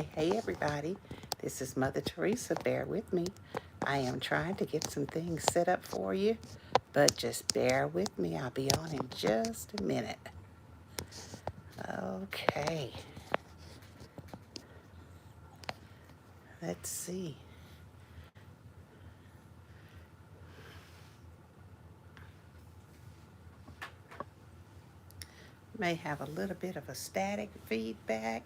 Hey everybody, this is Mother Theresa. Bear with me. I am trying to get some things set up for you, but just bear with me. I'll be on in just a minute. Okay, let's see. May have a little bit of a static feedback,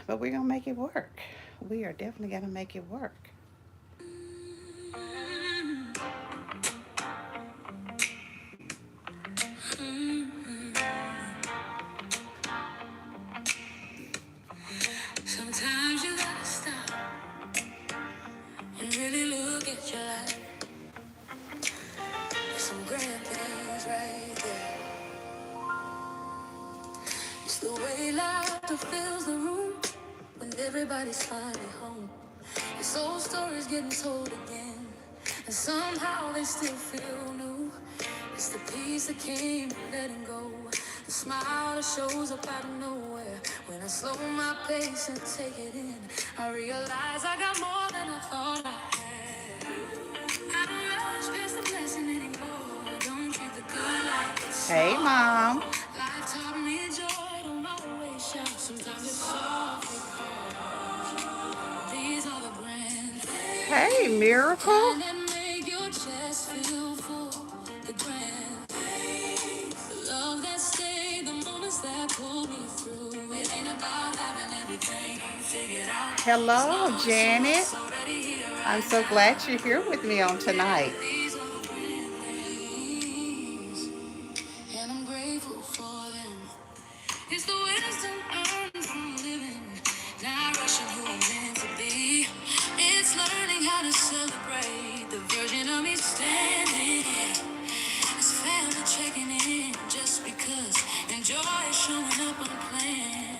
but we're going to make it work. We are definitely going to make it work. Sometimes you gotta stop and really look at your life. There's some grand things right there. It's the way laughter fills the room when everybody's finally home. This old story's getting told again, and somehow they still feel new. It's the peace that came from letting go, the smile that shows up out of nowhere. When I slow my pace and take it in, I realize I got more than I thought I had. I don't rush past the blessing anymore. Don't treat the good like it's Hey, Mom. Life taught me joy, don't always shout. Sometimes it's softly called. These are the grand things. Hey, Miracle. That make your chest feel full. The grand things. The love that stayed, the moments that pulled me through. It ain't about having everything figured out. Hello, Janet. I'm so glad you're here with me on tonight. And I'm grateful for them. It's the wisdom earned from living, not rushing who I'm meant to be. It's learning how to celebrate the version of me standing. It's family checking in just because, and joy is showing up unplanned.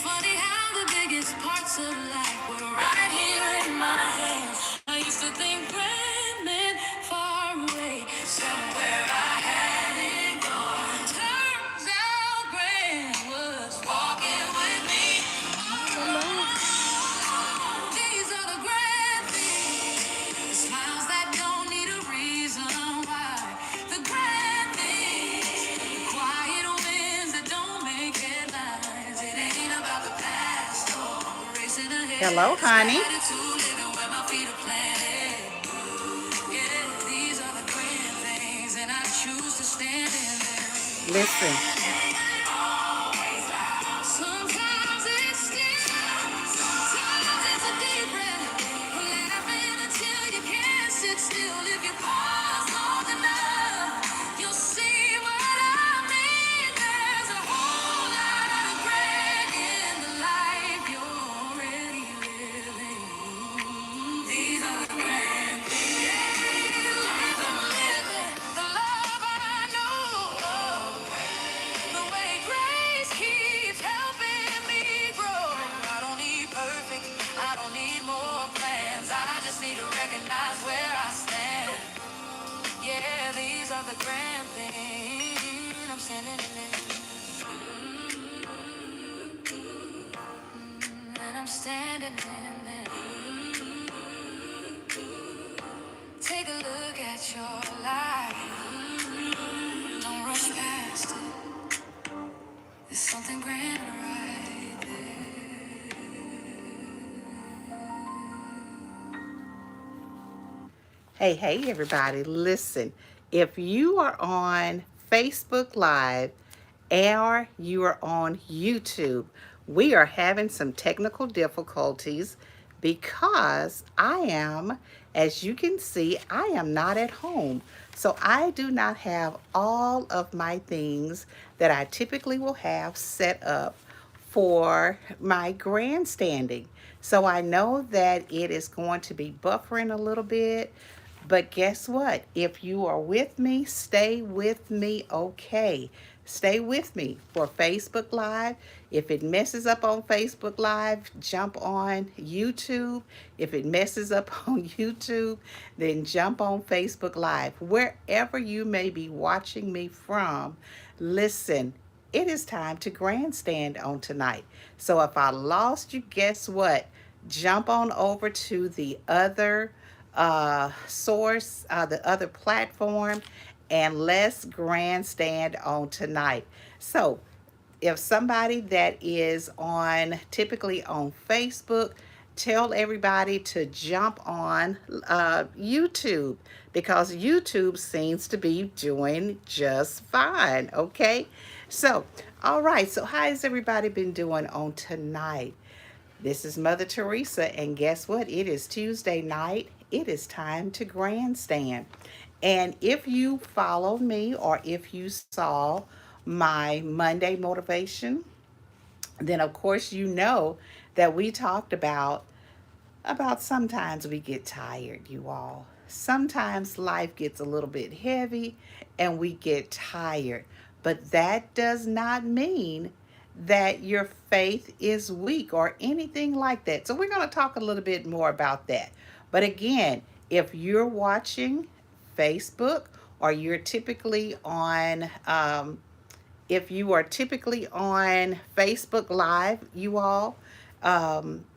Funny how the biggest parts of life were right here in my hands. I used to think grand meant far away, somewhere I hadn't gone. Turns out grand was walking with me. These are the grand things, the smiles that don't need a reason why. The grand things, the quiet wins that don't make headlines. It ain't about the past or racing ahead. Hello, honey. Attitude, living where my feet are planted. Yeah, these are the grand things, and I choose to stand in them. Listen. Sometimes it's still, sometimes it's a deep breath. Laughing until you can't sit still. If you pause long enough, you'll see what I mean. There's a whole lot of regret in the life you're already living. These are the grand things. Life I'm living, the love I know. The way grace keeps helping me grow. I don't need perfect, I don't need more plans. I just need to recognize where I stand. Yeah, these are the grand things I'm standing in. And I'm standing in them. Take a look at your life. Don't rush past it. There's something grand right there. Hey, everybody, listen. If you are on Facebook Live or you are on YouTube, we are having some technical difficulties because I am, as you can see, I am not at home. So I do not have all of my things that I typically will have set up for my grandstanding. So I know that it is going to be buffering a little bit, but guess what? If you are with me, stay with me, okay? Stay with me for Facebook Live. If it messes up on Facebook Live, jump on YouTube. If it messes up on YouTube, then jump on Facebook Live. Wherever you may be watching me from, listen, it is time to grandstand on tonight. So if I lost you, guess what? Jump on over to the other source, the other platform, and let's grandstand on tonight. So if somebody that is on typically on Facebook, tell everybody to jump on YouTube because YouTube seems to be doing just fine. Okay, so all right, so how has everybody been doing on tonight? This is Mother Theresa, and guess what? It is Tuesday night. It is time to grandstand. And if you followed me or if you saw my Monday motivation, then of course you know that we talked about sometimes we get tired, you all. Sometimes life gets a little bit heavy and we get tired. But that does not mean that your faith is weak or anything like that. So we're going to talk a little bit more about that. But again, if you're watching Facebook or you're typically on if you are typically on Facebook Live, you all,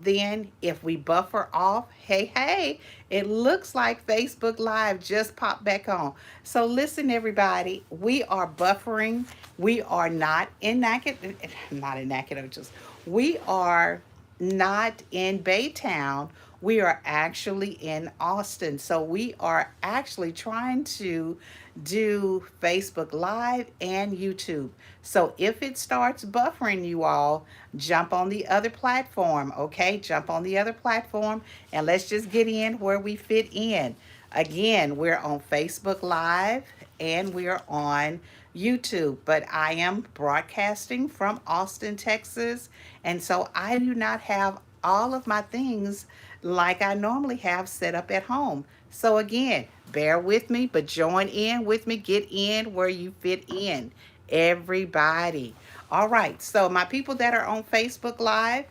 then if we buffer off, hey, it looks like Facebook Live just popped back on. So listen, everybody, we are buffering. We are not inactive, not inactive, just we are not in Baytown. We are actually in Austin. So we are actually trying to do Facebook Live and YouTube. So if it starts buffering, you all, jump on the other platform, okay? Jump on the other platform and let's just get in where we fit in. Again, we're on Facebook Live and we're on YouTube, but I am broadcasting from Austin, Texas, and so I do not have all of my things like I normally have set up at home. So again, bear with me, but join in with me. Get in where you fit in, everybody. All right, so my people that are on Facebook Live,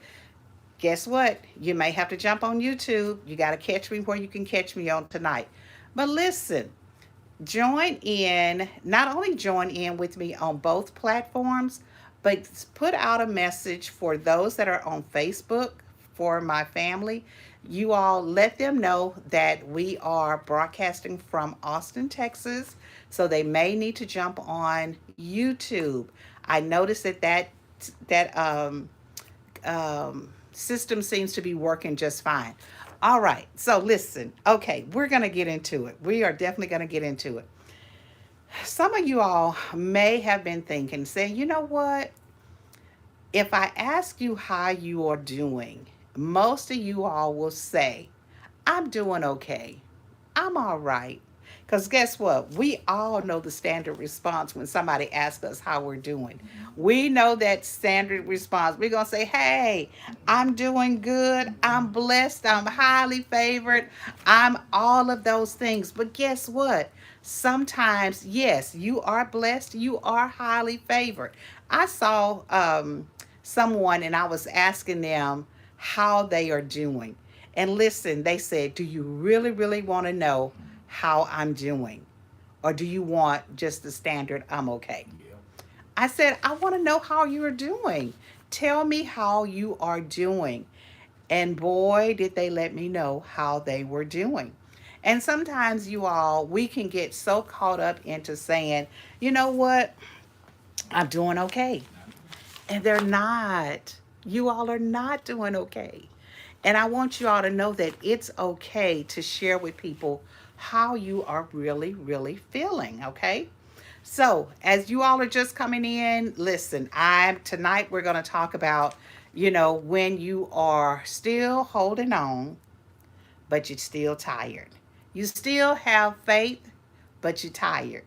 guess what? You may have to jump on YouTube. You got to catch me where you can catch me on tonight. But listen, join in, not only join in with me on both platforms, but put out a message for those that are on Facebook for my family. You all let them know that we are broadcasting from Austin, Texas, so they may need to jump on YouTube. I noticed that system seems to be working just fine. All right, so listen. Okay, we're going to get into it. We are definitely going to get into it. Some of you all may have been thinking, saying, you know what? If I ask you how you are doing, most of you all will say, I'm doing okay. I'm all right. Because guess what? We all know the standard response when somebody asks us how we're doing. We know that standard response. We're going to say, hey, I'm doing good. I'm blessed. I'm highly favored. I'm all of those things. But guess what? Sometimes, yes, you are blessed. You are highly favored. I saw someone and I was asking them how they are doing. And listen, they said, do you really, really want to know how I'm doing? Or do you want just the standard, I'm okay? I said, I want to know how you are doing. Tell me how you are doing. And boy, did they let me know how they were doing. And sometimes, you all, we can get so caught up into saying, you know what, I'm doing okay. And they're not. You all are not doing okay. And I want you all to know that it's okay to share with people how you are really, really feeling, okay? So, as you all are just coming in, listen, I'm tonight we're going to talk about, when you are still holding on, but you're still tired. You still have faith, but you're tired.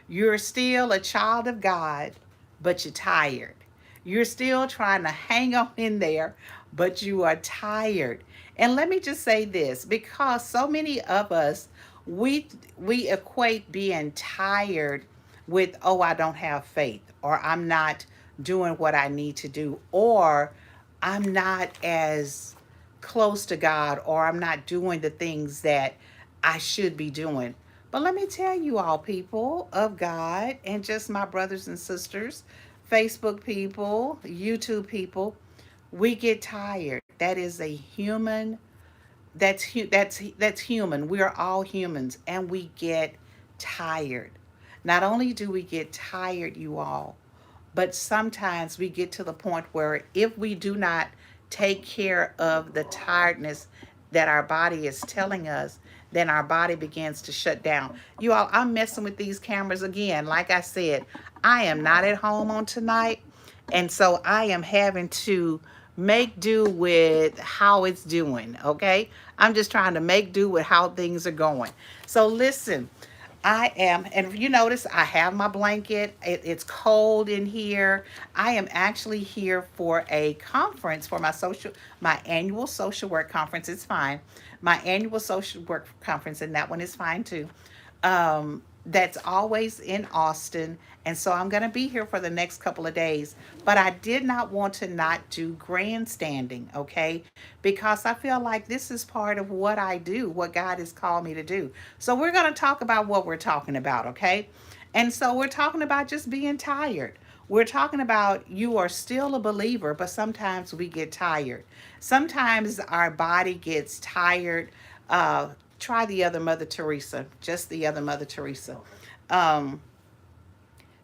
You're still a child of God, but you're tired. You're still trying to hang on in there, but you are tired. And let me just say this, because so many of us, we equate being tired with, oh, I don't have faith, or I'm not doing what I need to do, or I'm not as close to God, or I'm not doing the things that I should be doing. But let me tell you all, people of God, and just my brothers and sisters, Facebook people, YouTube people, we get tired. That is a human. That's human. We are all humans, and we get tired. Not only do we get tired, you all, but sometimes we get to the point where if we do not take care of the tiredness that our body is telling us, then our body begins to shut down. You all, I'm messing with these cameras again. Like I said, I am not at home on tonight. And so I am having to make do with how it's doing. Okay. I'm just trying to make do with how things are going. So listen, I am, and if you notice, I have my blanket. It's cold in here. I am actually here for a conference for my annual social work conference. It's fine. My annual social work conference, and that one is fine too. That's always in Austin. And so I'm going to be here for the next couple of days. But I did not want to not do grandstanding, okay? Because I feel like this is part of what I do, what God has called me to do. So we're going to talk about what we're talking about, okay? And so we're talking about just being tired. We're talking about you are still a believer, but sometimes we get tired. Sometimes our body gets tired. Try the other Mother Teresa, just the other Mother Teresa. Um,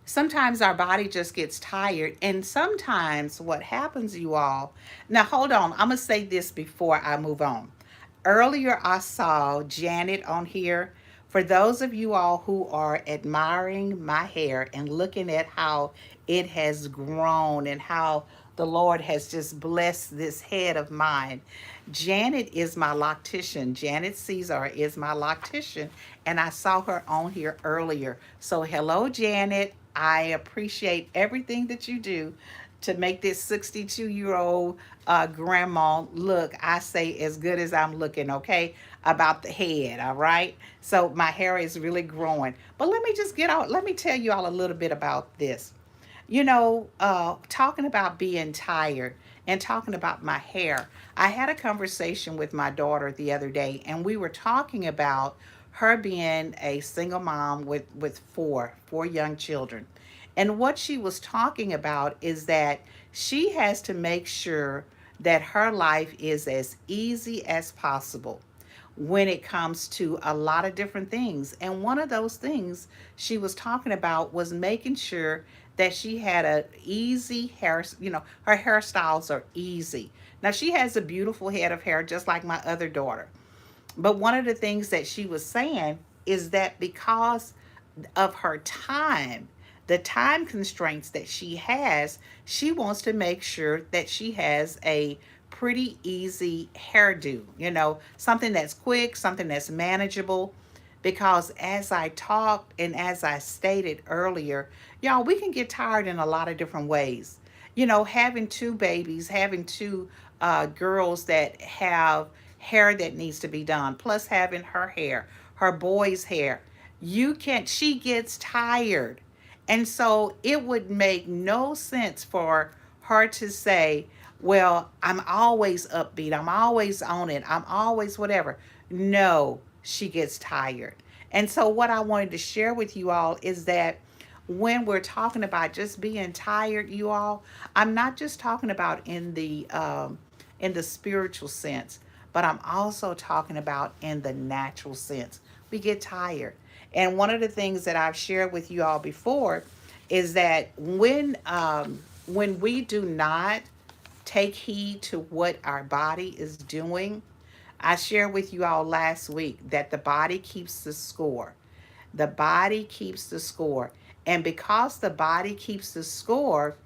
Sometimes our body just gets tired. And sometimes what happens, you all, now hold on, I'm going to say this before I move on. Earlier, I saw Janet on here. For those of you all who are admiring my hair and looking at how it has grown and how the Lord has just blessed this head of mine, Janet is my loctician. Janet Caesar is my loctician, and I saw her on here earlier. So, hello, Janet. I appreciate everything that you do to make this 62-year-old grandma look, I say, as good as I'm looking, okay? About the head, all right? So my hair is really growing. But let me tell you all a little bit about this. Talking about being tired and talking about my hair, I had a conversation with my daughter the other day, and we were talking about her being a single mom with four young children. And what she was talking about is that she has to make sure that her life is as easy as possible when it comes to a lot of different things. And one of those things she was talking about was making sure that she had a easy hair, her hairstyles are easy. Now she has a beautiful head of hair just like my other daughter. But one of the things that she was saying is that because of her time, the time constraints that she wants to make sure that she has a pretty easy hairdo, something that's quick, something that's manageable. Because as I talked and as I stated earlier, y'all, we can get tired in a lot of different ways. Having two babies, having two girls that have hair that needs to be done, plus having her hair, her boy's hair, she gets tired. And so it would make no sense for her to say, well, I'm always upbeat, I'm always on it, I'm always whatever. No, she gets tired. And so what I wanted to share with you all is that when we're talking about just being tired, you all, I'm not just talking about in the spiritual sense, but I'm also talking about in the natural sense. We get tired. And one of the things that I've shared with you all before is that when we do not take heed to what our body is doing, I shared with you all last week that the body keeps the score. The body keeps the score. And because the body keeps the score,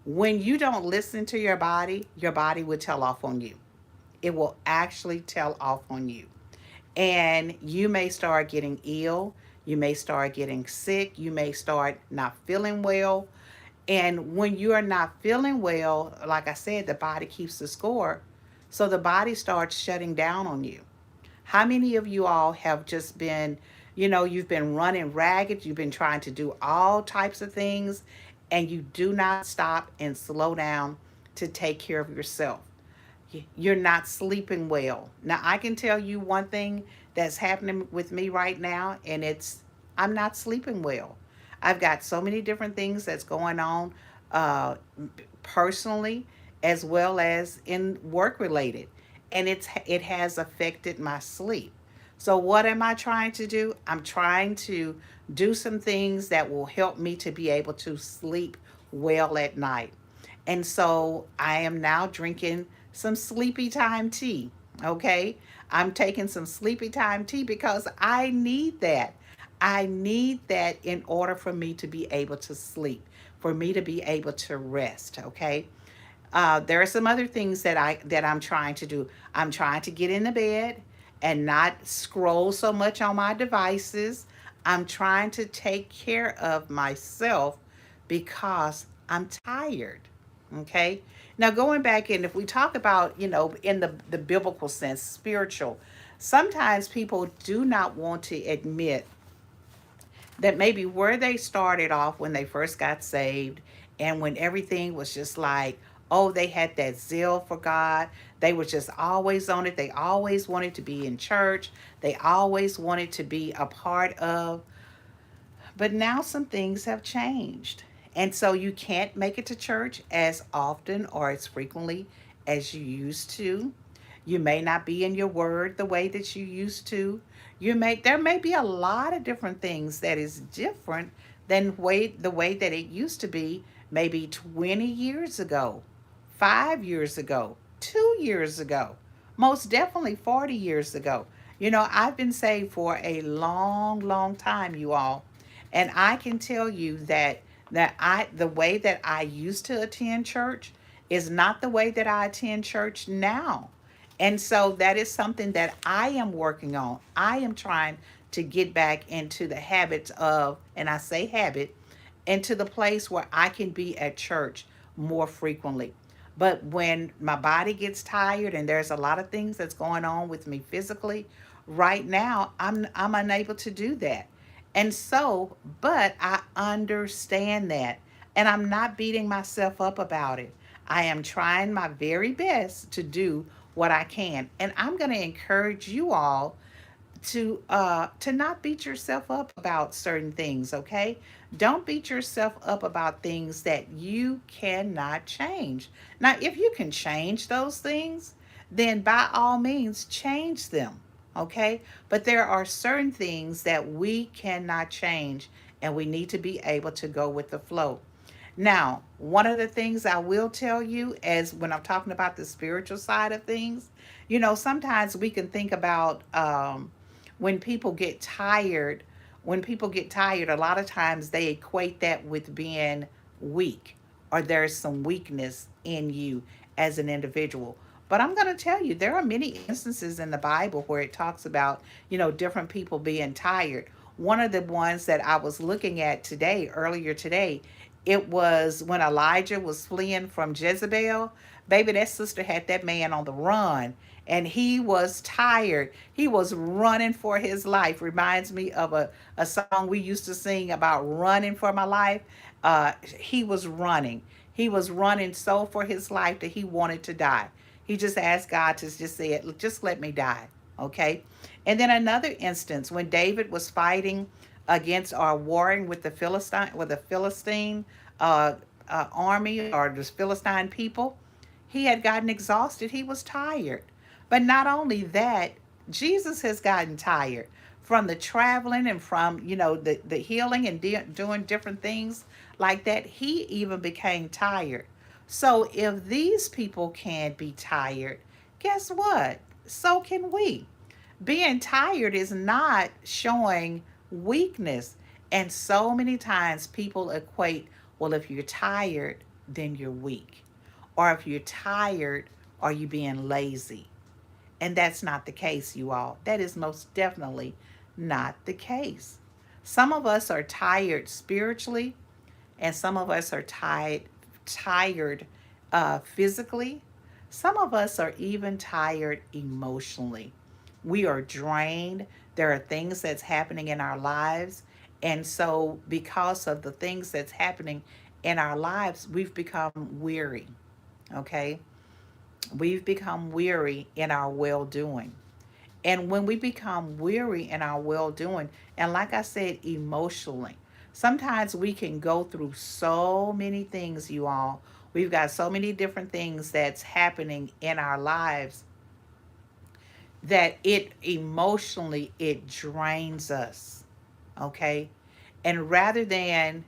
when you don't listen to your body will tell off on you. It will actually tell off on you. And you may start getting ill. You may start getting sick. You may start not feeling well. And when you are not feeling well, like I said, the body keeps the score. So the body starts shutting down on you. How many of you all have just been, you've been running ragged, you've been trying to do all types of things, and you do not stop and slow down to take care of yourself? You're not sleeping well. Now, I can tell you one thing that's happening with me right now, and I'm not sleeping well. I've got so many different things that's going on. uh, personally as well as in work related, and it has affected my sleep. So what am I trying to do? I'm trying to do some things that will help me to be able to sleep well at night. And so I am now drinking some sleepy time tea. Okay? I'm taking some sleepy time tea because I need that. I need that in order for me to be able to sleep, for me to be able to rest. Okay? There are some other things that I'm trying to do. I'm trying to get in the bed and not scroll so much on my devices. I'm trying to take care of myself because I'm tired. Okay. Now going back in, if we talk about, in the biblical sense, spiritual, sometimes people do not want to admit that maybe where they started off when they first got saved and when everything was just like, oh, they had that zeal for God. They were just always on it. They always wanted to be in church. They always wanted to be a part of. But now some things have changed. And so you can't make it to church as often or as frequently as you used to. You may not be in your word the way that you used to. There may be a lot of different things that is different than the way that it used to be maybe 20 years ago, 5 years ago, 2 years ago, most definitely 40 years ago. I've been saved for a long, long time, you all. And I can tell you that the way that I used to attend church is not the way that I attend church now. And so that is something that I am working on. I am trying to get back into the habits of, and I say habit, into the place where I can be at church more frequently. But when my body gets tired and there's a lot of things that's going on with me physically, right now I'm unable to do that. And so, but I understand that. And I'm not beating myself up about it. I am trying my very best to do what I can. And I'm going to encourage you all to not beat yourself up about certain things, okay? Don't beat yourself up about things that you cannot change. Now, if you can change those things, then by all means change them, okay? But there are certain things that we cannot change, and we need to be able to go with the flow. Now, one of the things I will tell you as when I'm talking about the spiritual side of things, sometimes we can think about when people get tired. When people get tired, a lot of times they equate that with being weak, or there's some weakness in you as an individual. But I'm going to tell you, there are many instances in the Bible where it talks about, different people being tired. One of the ones that I was looking at earlier today, it was when Elijah was fleeing from Jezebel. Baby, that sister had that man on the run, and he was tired. He was running for his life. Reminds me of a song we used to sing about running for my life. He was running. He was running so for his life that he wanted to die. He just asked God to just say it, just let me die. Okay. And then another instance when David was fighting against or warring with the Philistine uh, army or the Philistine people, he had gotten exhausted. He was tired. But not only that, Jesus has gotten tired from the traveling and from, the healing and doing different things like that. He even became tired. So if these people can be tired, guess what? So can we. Being tired is not showing weakness. And so many times people equate, well, if you're tired, then you're weak. Or if you're tired, are you being lazy? And that's not the case, you all. That is most definitely not the case. Some of us are tired spiritually, and some of us are tired physically. Some of us are even tired emotionally. We are drained. There are things that's happening in our lives. And so, because of the things that's happening in our lives, we've become weary. Okay? We've become weary in our well doing. And when we become weary in our well doing, and like I said, emotionally, Sometimes we can go through so many things, you all. We've got so many different things that's happening in our lives that it emotionally it drains us. Okay? And rather than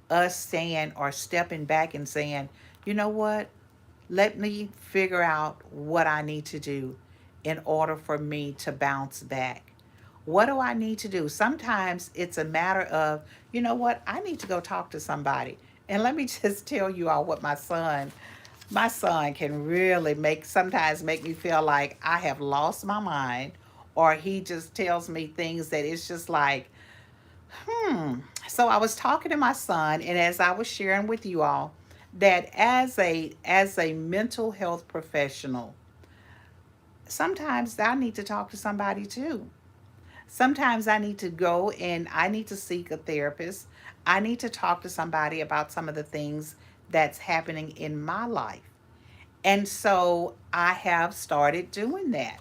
us saying or stepping back and saying, "You know what? Let me figure out what I need to do in order for me to bounce back. What do I need to do?" Sometimes it's a matter of, you know what, I need to go talk to somebody. And let me just tell you all what my son can really sometimes make me feel like I have lost my mind, or he just tells me things that it's just like, hmm. So I was talking to my son, and as I was sharing with you all, that as a mental health professional, sometimes I need to talk to somebody too. Sometimes I need to go and I need to seek a therapist. I need to talk to somebody about some of the things that's happening in my life. And so I have started doing that.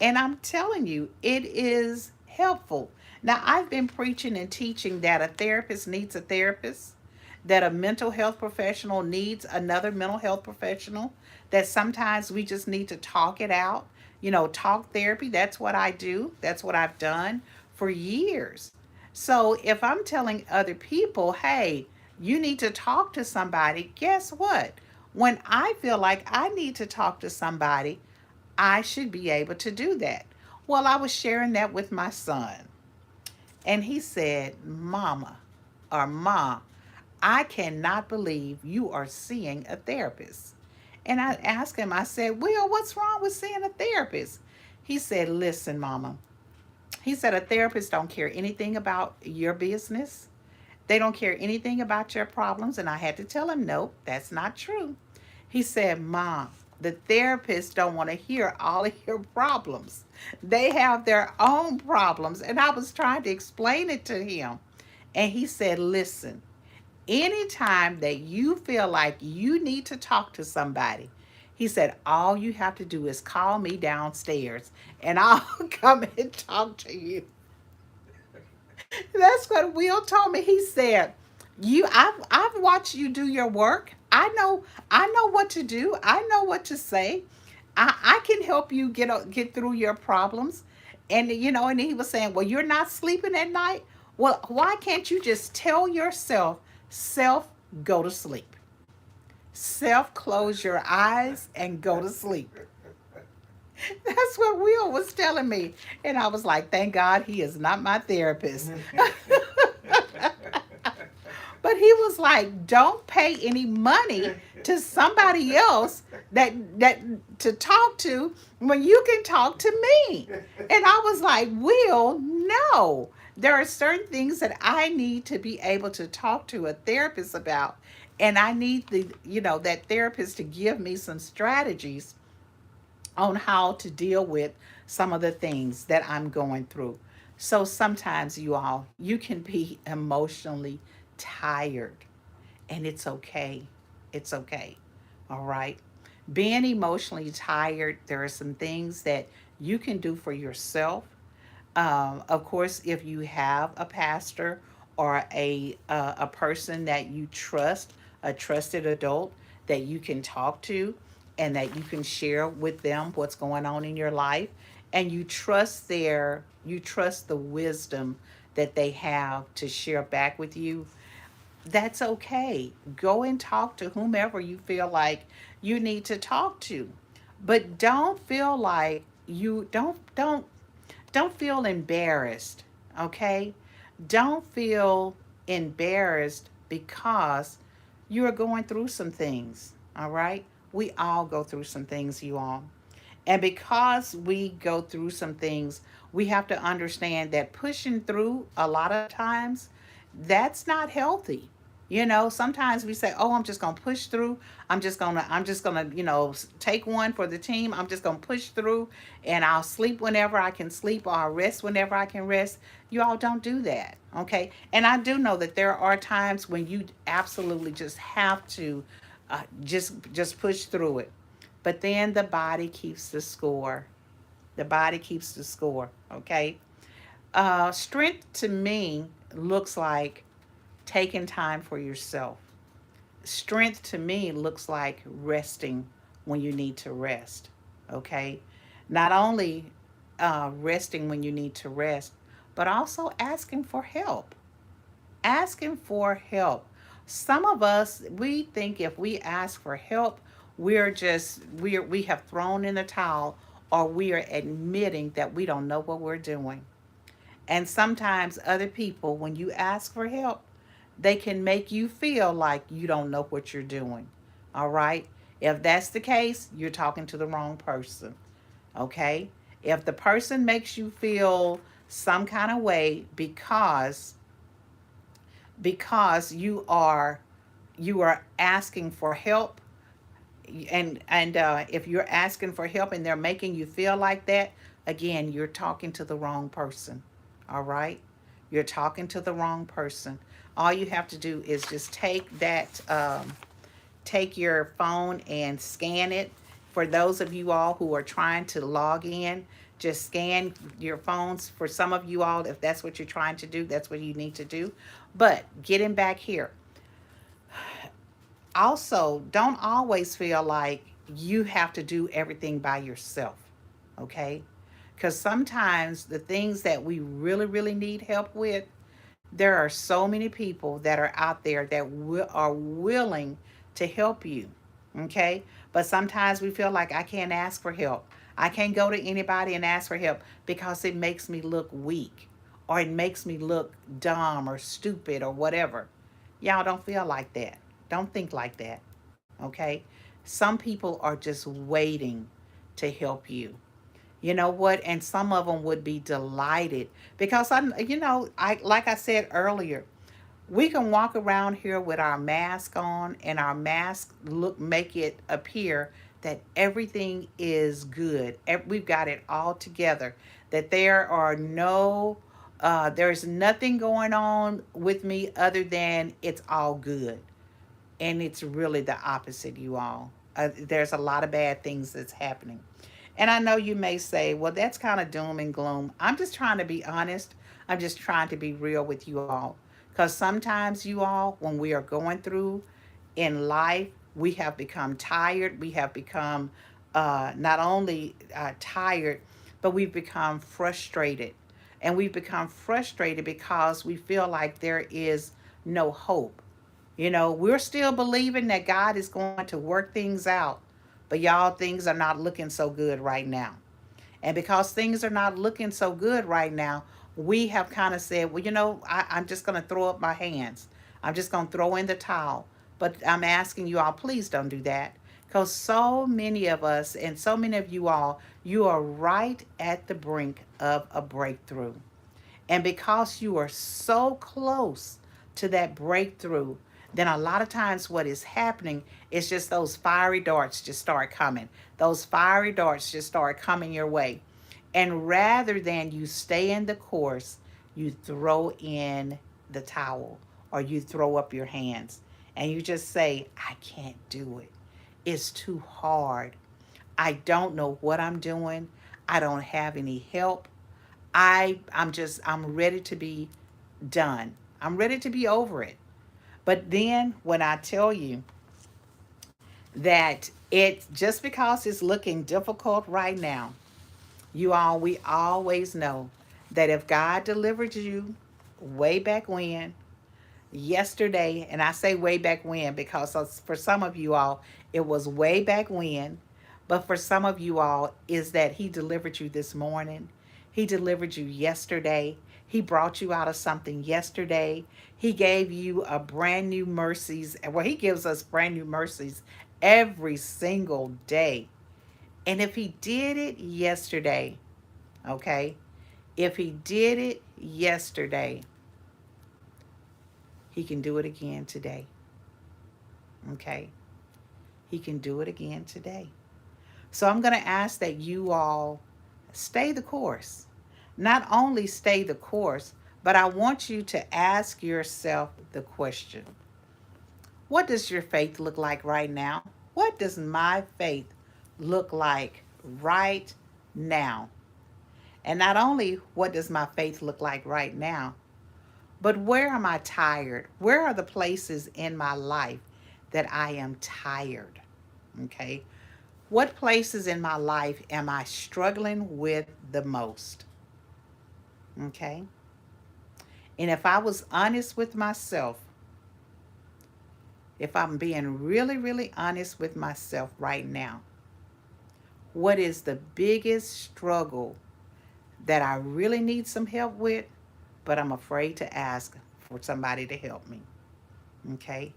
And I'm telling you, it is helpful. Now, I've been preaching and teaching that a therapist needs a therapist, that a mental health professional needs another mental health professional, that sometimes we just need to talk it out. Talk therapy, that's what I do, that's what I've done for years. So if I'm telling other people, hey, you need to talk to somebody, guess what? When I feel like I need to talk to somebody, I should be able to do that. Well, I was sharing that with my son, and he said, "Mama, or Ma, I cannot believe you are seeing a therapist." And I asked him, I said, "Will, what's wrong with seeing a therapist?" He said, "Listen, Mama." He said, "A therapist don't care anything about your business. They don't care anything about your problems." And I had to tell him, "Nope, that's not true." He said, "Mom, the therapists don't want to hear all of your problems. They have their own problems." And I was trying to explain it to him. And he said, "Listen, anytime that you feel like you need to talk to somebody," he said, "all you have to do is call me downstairs and I'll come and talk to you." That's what Will told me. He said, I've watched you do your work. I know what to do. I know what to say. I can help you get through your problems." And he was saying, "Well, you're not sleeping at night. Well, why can't you just tell yourself, self, go to sleep. Self, close your eyes and go to sleep." That's what Will was telling me. And I was like, thank God he is not my therapist. But he was like, "Don't pay any money to somebody else that to talk to when you can talk to me." And I was like, "Will, no. There are certain things that I need to be able to talk to a therapist about, and I need that therapist to give me some strategies on how to deal with some of the things that I'm going through." So sometimes, you all, you can be emotionally tired, and it's okay. It's okay. All right. Being emotionally tired, there are some things that you can do for yourself. Of course, if you have a pastor or a person that you trust, a trusted adult that you can talk to, and that you can share with them what's going on in your life, and you trust the wisdom that they have to share back with you, that's okay. Go and talk to whomever you feel like you need to talk to. But don't feel embarrassed, okay? Don't feel embarrassed because you are going through some things, all right? We all go through some things, you all. And because we go through some things, we have to understand that pushing through a lot of times, that's not healthy. Sometimes we say, "Oh, I'm just going to push through. I'm just going to, take one for the team. I'm just going to push through and I'll sleep whenever I can sleep, or I'll rest whenever I can rest." You all don't do that, okay? And I do know that there are times when you absolutely just have to just push through it. But then the body keeps the score. The body keeps the score, okay? Strength to me, looks like taking time for yourself. Strength to me looks like resting when you need to rest. Okay? Not only resting when you need to rest, but also asking for help. Asking for help. Some of us, we think if we ask for help, we have thrown in the towel, or we are admitting that we don't know what we're doing. And sometimes other people, when you ask for help, they can make you feel like you don't know what you're doing. All right? If that's the case, you're talking to the wrong person. Okay? If the person makes you feel some kind of way because you are asking for help, and if you're asking for help and they're making you feel like that, again, you're talking to the wrong person. All right? You're talking to the wrong person. All you have to do is just take your phone and scan it. For those of you all who are trying to log in, just scan your phones. For some of you all, if that's what you're trying to do, that's what you need to do. But getting back here, also, don't always feel like you have to do everything by yourself, okay? Because sometimes the things that we really, really need help with, there are so many people that are out there that are willing to help you, okay? But sometimes we feel like I can't ask for help. I can't go to anybody and ask for help because it makes me look weak, or it makes me look dumb or stupid or whatever. Y'all don't feel like that. Don't think like that, okay? Some people are just waiting to help you. You know what? And some of them would be delighted because I like I said earlier, we can walk around here with our mask on, and our mask make it appear that everything is good. We've got it all together. That there's nothing going on with me other than it's all good. And it's really the opposite, you all. There's a lot of bad things that's happening. And I know you may say, well, that's kind of doom and gloom. I'm just trying to be honest. I'm just trying to be real with you all. Because sometimes, you all, when we are going through in life, we have become tired. We have become not only tired, but we've become frustrated. And we've become frustrated because we feel like there is no hope. We're still believing that God is going to work things out. But y'all, things are not looking so good right now. And because things are not looking so good right now, we have kind of said, well, I'm just going to throw up my hands. I'm just going to throw in the towel. But I'm asking you all, please don't do that. Because so many of us and so many of you all, you are right at the brink of a breakthrough. And because you are so close to that breakthrough, then a lot of times what is happening is just those fiery darts just start coming. Those fiery darts just start coming your way. And rather than you stay in the course, you throw in the towel, or you throw up your hands and you just say, I can't do it. It's too hard. I don't know what I'm doing. I don't have any help. I'm ready to be done. I'm ready to be over it. But then when I tell you that it's just because it's looking difficult right now, we always know that if God delivered you way back when, yesterday, and I say way back when because for some of you all, it was way back when, but for some of you all, is that He delivered you this morning. He delivered you yesterday. He brought you out of something yesterday. He gave you a brand new mercies. Well, He gives us brand new mercies every single day. And if He did it yesterday, okay, if He did it yesterday, He can do it again today. Okay? He can do it again today. So I'm going to ask that you all stay the course. Not only stay the course, but I want you to ask yourself the question, what does your faith look like right now? What does my faith look like right now? And not only what does my faith look like right now, But where am I tired? Where are the places in my life that I am tired? Okay. What places in my life am I struggling with the most? Okay. And if I was honest with myself, if I'm being really, really honest with myself right now, what is the biggest struggle that I really need some help with, but I'm afraid to ask for somebody to help me? Okay.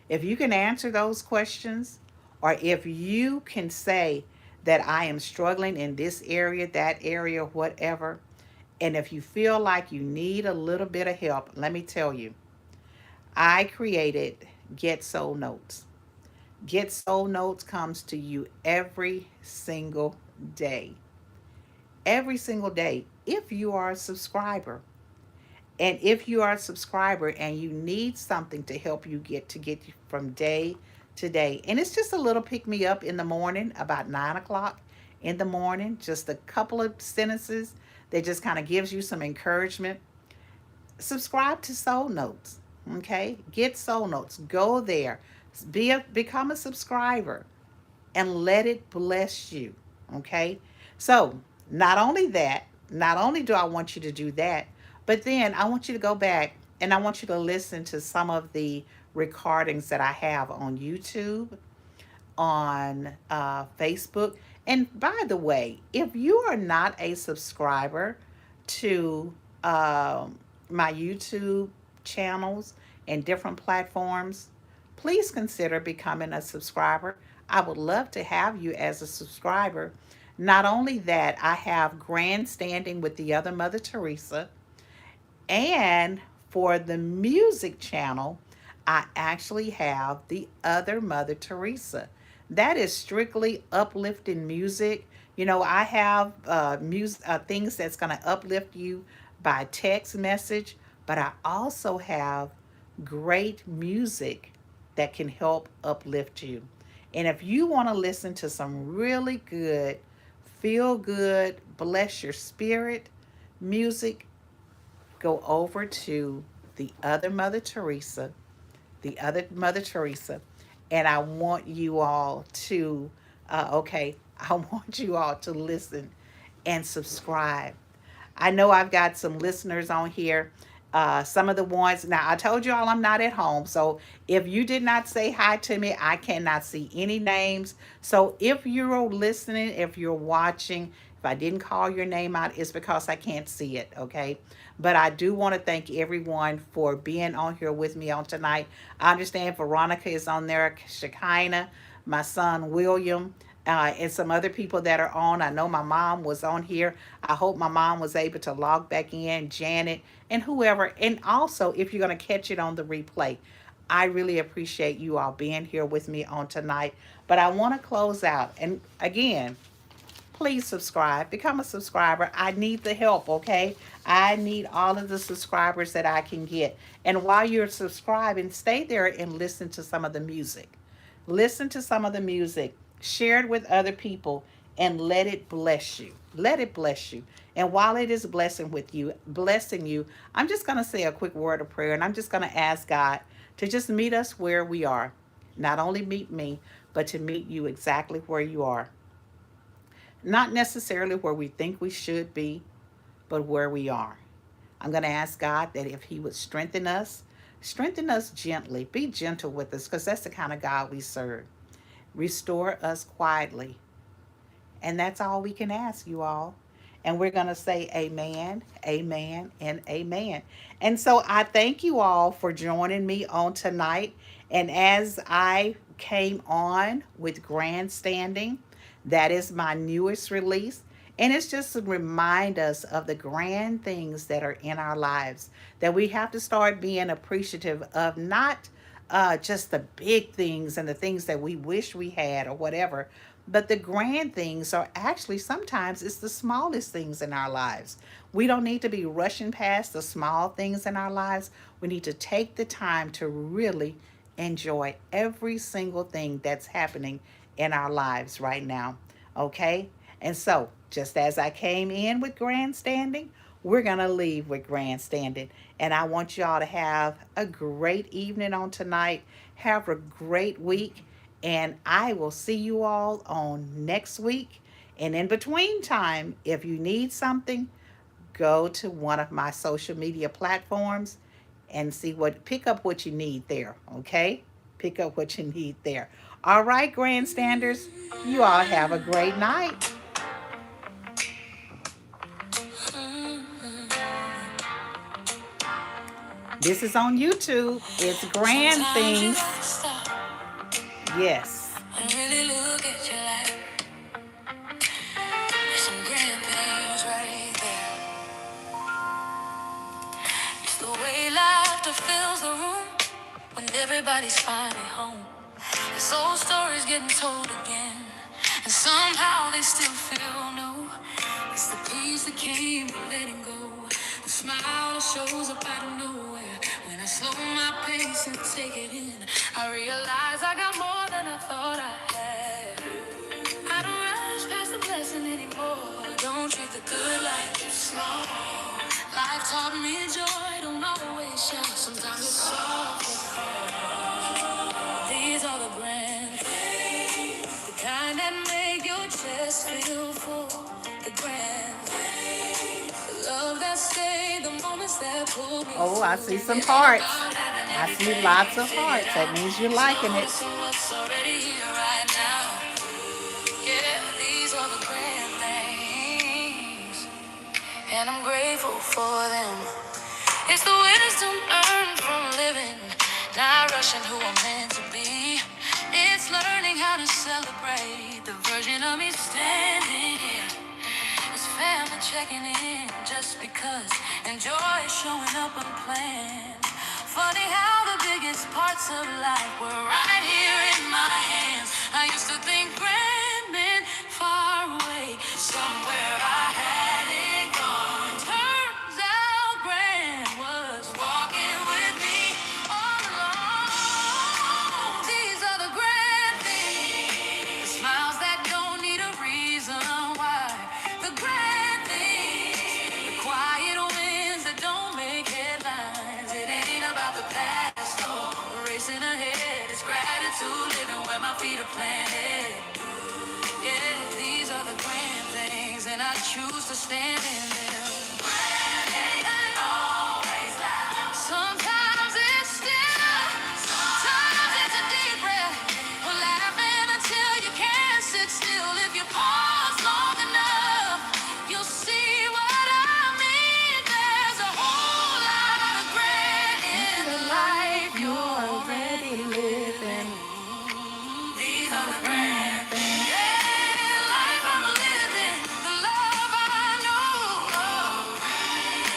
If you can answer those questions, or if you can say that I am struggling in this area, that area, whatever, and if you feel like you need a little bit of help, let me tell you, I created Get Soul Notes. Get Soul Notes comes to you every single day. Every single day, if you are a subscriber. And if you are a subscriber and you need something to help you get you from day to day, and it's just a little pick me up in the morning, about 9 o'clock in the morning, just a couple of sentences that just kind of gives you some encouragement. Subscribe to Soul Notes. Okay, get Soul Notes. Go there, become a subscriber, and let it bless you. Okay, so not only that, not only do I want you to do that, but then I want you to go back and I want you to listen to some of the recordings that I have on YouTube, on Facebook. And by the way, if you are not a subscriber to my YouTube channels and different platforms, please consider becoming a subscriber. I would love to have you as a subscriber. Not only that, I have GrandStanding with the other Mother Theresa, and for the music channel, I actually have the other Mother Teresa. That is strictly uplifting music. You know, I have music things that's going to uplift you by text message, but I also have great music that can help uplift you. And if you want to listen to some really good, feel good, bless your spirit music, go over to the other Mother Teresa, the other Mother Teresa, and I want you all to, okay, I want you all to listen and subscribe. I know I've got some listeners on here. Some of the ones, now I told you all I'm not at home. So if you did not say hi to me, I cannot see any names. So if you're listening, if you're watching, if I didn't call your name out, it's because I can't see it, okay? But I do want to thank everyone for being on here with me on tonight. I understand Veronica is on there, Shekinah, my son William, and some other people that are on. I know my mom was on here. I hope my mom was able to log back in, Janet, and whoever. And also, if you're going to catch it on the replay, I really appreciate you all being here with me on tonight. But I want to close out. And again, please subscribe, become a subscriber. I need the help, okay? I need all of the subscribers that I can get. And while you're subscribing, stay there and listen to some of the music. Listen to some of the music, share it with other people, and let it bless you. Let it bless you. And while it is blessing you, I'm just going to say a quick word of prayer, and I'm just going to ask God to just meet us where we are. Not only meet me, but to meet you exactly where you are. Not necessarily where we think we should be, but where we are. I'm going to ask God that if He would strengthen us gently, be gentle with us, because that's the kind of God we serve. Restore us quietly. And that's all we can ask, you all. And we're going to say amen, amen, and amen. And so I thank you all for joining me on tonight. And as I came on with Grandstanding, that is my newest release. And it's just to remind us of the grand things that are in our lives, that we have to start being appreciative of, not just the big things and the things that we wish we had or whatever, but the grand things are actually sometimes it's the smallest things in our lives. We don't need to be rushing past the small things in our lives. We need to take the time to really enjoy every single thing that's happening in our lives right now. Okay? And so, just as I came in with grandstanding, we're going to leave with grandstanding. And I want y'all to have a great evening on tonight. Have a great week. And I will see you all on next week. And in between time, if you need something, go to one of my social media platforms and pick up what you need there, okay? Pick up what you need there. All right, grandstanders, you all have a great night. This is on YouTube. It's Grand Sometimes you Things. gotta stop Yes. and really look at your life. There's some grand things right there. It's the way laughter fills the room when everybody's finally home. This old story's getting told again, and somehow they still feel new. It's the peace that came with letting go, the smile that shows up out of nowhere. When I slow my pace and take it in, I realize I got more than I thought I had. I don't rush past the blessing anymore. Don't treat the good like it's small. Life taught me joy, don't always shout. Sometimes it's soft. These are the grand things, the kind that make your chest feel full. The grand things, the love that stayed, the moments that pulled me Oh, I see through. some It ain't hearts. about having I see everything lots of figured hearts. That out. means you're It's liking it. noticing what's already here right now. Yeah, these are the grand things, and I'm grateful for them. It's the wisdom earned from living, not rushing who I'm meant to be. It's learning how to celebrate the version of me standing here. It's family checking in just because, and joy showing up unplanned. Funny how the biggest parts of life were right here in my hands. I used to think grand meant far away, somewhere I hadn't gone. Turns out grand was walking with me all along. These are the grand things, smiles that don't need a reason why. The grand things, the quiet wins that don't make headlines. It ain't about the past, no, racing ahead. It's gratitude, living where my feet are planted. Yeah, these are the grand things, and I choose to stand in them. Sometimes it's still, sometimes it's a deep breath. We're laughing until you can't sit still. If you pause long enough, you'll see what I mean. There's a whole lot of regret in the life you're already living. These are the grand things. Yeah, life I'm living, the love I know.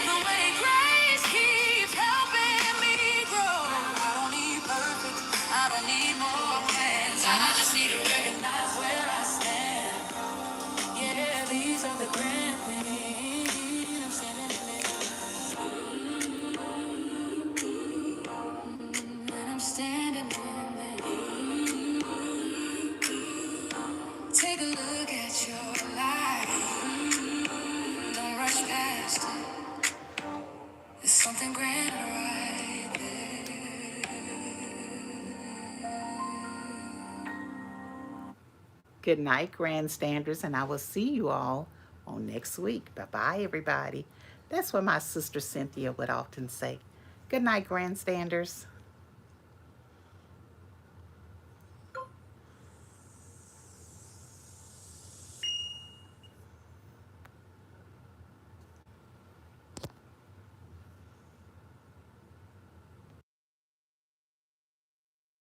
The way grace keeps helping me grow. I don't need perfect, I don't need more plans. I just need to recognize where I stand. Yeah, these are the grand things. And I'm standing in them. Take a look at your life. Don't rush past it. There's something grand right there. Good night, grandstanders, and I will see you all on next week. Bye bye, everybody. That's what my sister Cynthia would often say. Good night, grandstanders.